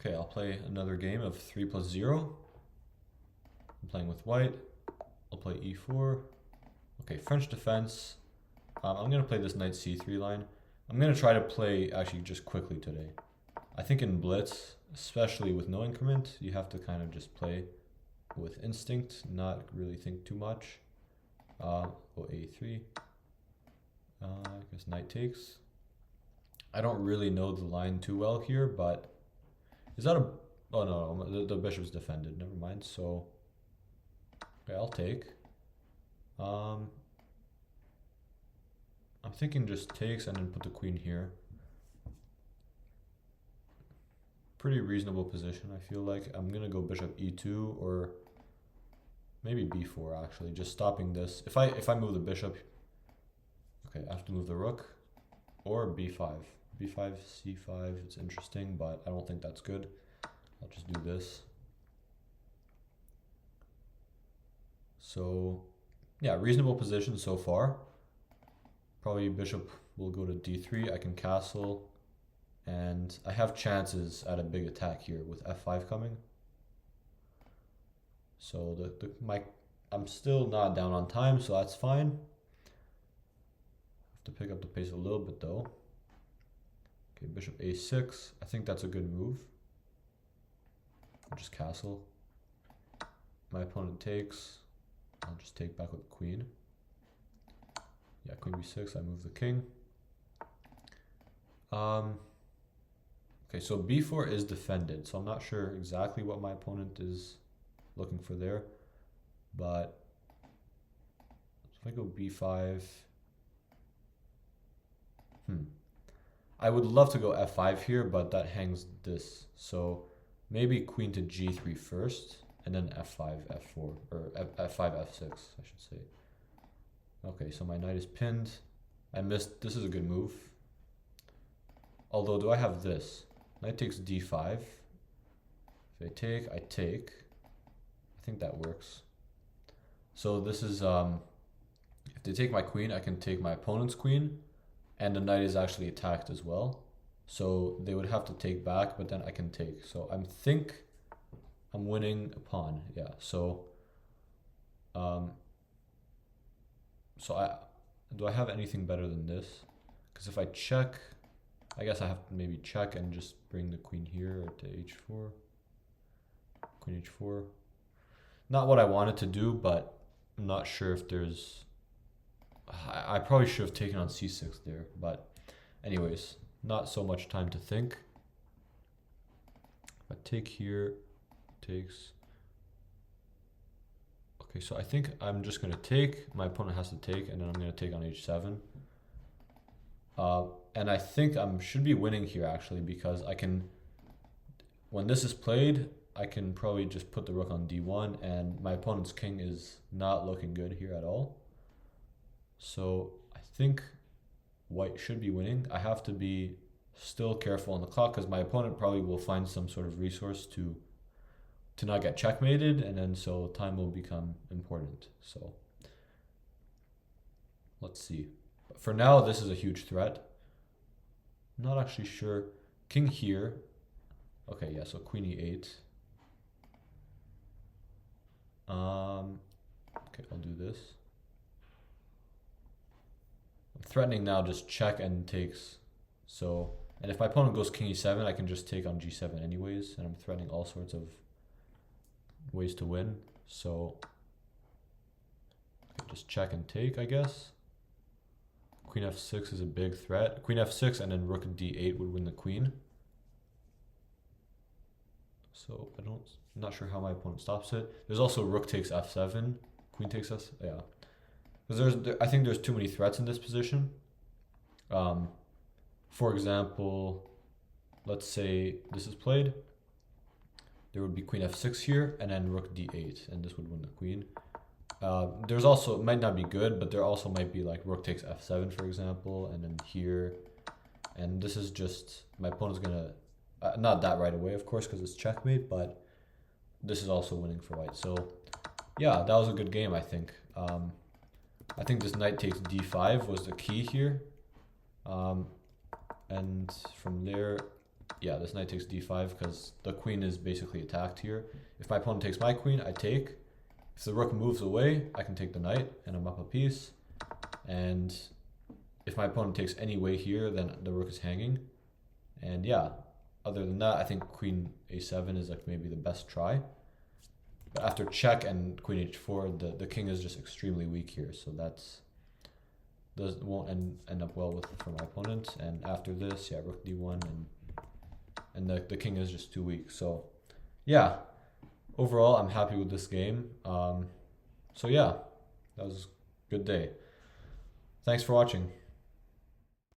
Okay, I'll play another game of 3+0. I'm playing with white. I'll play e4. Okay, French defense. I'm going to play this knight c3 line. I'm going to try to play actually just quickly today. I think in Blitz, especially with no increment, you have to kind of just play with instinct, not really think too much. Go a3. I guess knight takes. I don't really know the line too well here, but is that a... Oh no, the bishop's defended, never mind. So, okay, I'll take. I'm thinking just takes and then put the queen here. Pretty reasonable position, I feel like. I'm gonna go bishop e2 or maybe b4 actually, just stopping this. If I move the bishop, okay, I have to move the rook, or b5. b5, c5, it's interesting, but I don't think that's good. I'll just do this. So, yeah, reasonable position so far. Probably bishop will go to d3, I can castle, and I have chances at a big attack here with f5 coming. So I'm still not down on time, so that's fine. Have to pick up the pace a little bit though. Okay, bishop a6. I think that's a good move. I'll just castle. My opponent takes. I'll just take back with the queen. Yeah, queen b6. I move the king. Okay, so b4 is defended, so I'm not sure exactly what my opponent is looking for there, but if I go b5, I would love to go f5 here, but that hangs this, so maybe queen to g3 first, and then f5, f4, or f5, f6, I should say. Okay, so my knight is pinned. I missed, this is a good move. Although, do I have this? Knight takes d5. If I take, I take. I think that works. So this is, if they take my queen, I can take my opponent's queen, and the knight is actually attacked as well. So they would have to take back, but then I can take. So I think I'm winning a pawn, yeah. So, do I have anything better than this? Because if I check, I guess I have to maybe check and just bring the queen here to h4. Queen h4. Not what I wanted to do, but I'm not sure if there's... I probably should have taken on c6 there, but anyways, not so much time to think. If I take here, takes... Okay, so I think I'm just going to take. My opponent has to take, and then I'm going to take on h7. And I think I should be winning here, actually, because I can... When this is played, I can probably just put the rook on d1, and my opponent's king is not looking good here at all. So I think white should be winning. I have to be still careful on the clock, because my opponent probably will find some sort of resource to not get checkmated, and then so time will become important. So let's see. But for now, this is a huge threat. I'm not actually sure. King here. Okay, yeah, so queen e8. Okay, I'll do this. I'm threatening now, just check and takes. So, and if my opponent goes king e7, I can just take on g7 anyways, and I'm threatening all sorts of ways to win. So, okay, just check and take, I guess. Queen f6 is a big threat. Queen f6 and then rook d8 would win the queen. So I'm not sure how my opponent stops it. There's also rook takes f7, queen takes s. Yeah, because I think there's too many threats in this position. For example, let's say this is played. There would be queen f6 here, and then rook d8, and this would win the queen. There's also, it might not be good, but there also might be like rook takes f7, for example, and then here. And this is just, my opponent's gonna, not that right away, of course, because it's checkmate, but this is also winning for white. So yeah, that was a good game, I think. I think this knight takes d5 was the key here. And from there, yeah, this knight takes d5 because the queen is basically attacked here. If my opponent takes my queen, I take. If the rook moves away, I can take the knight and I'm up a piece. And if my opponent takes any way here, then the rook is hanging. And yeah, other than that, I think queen a7 is like maybe the best try. But after check and queen h4, the king is just extremely weak here. So that's won't end up well for my opponent. And after this, yeah, rook d1 and the king is just too weak. So yeah, overall, I'm happy with this game. So yeah, that was a good day. Thanks for watching.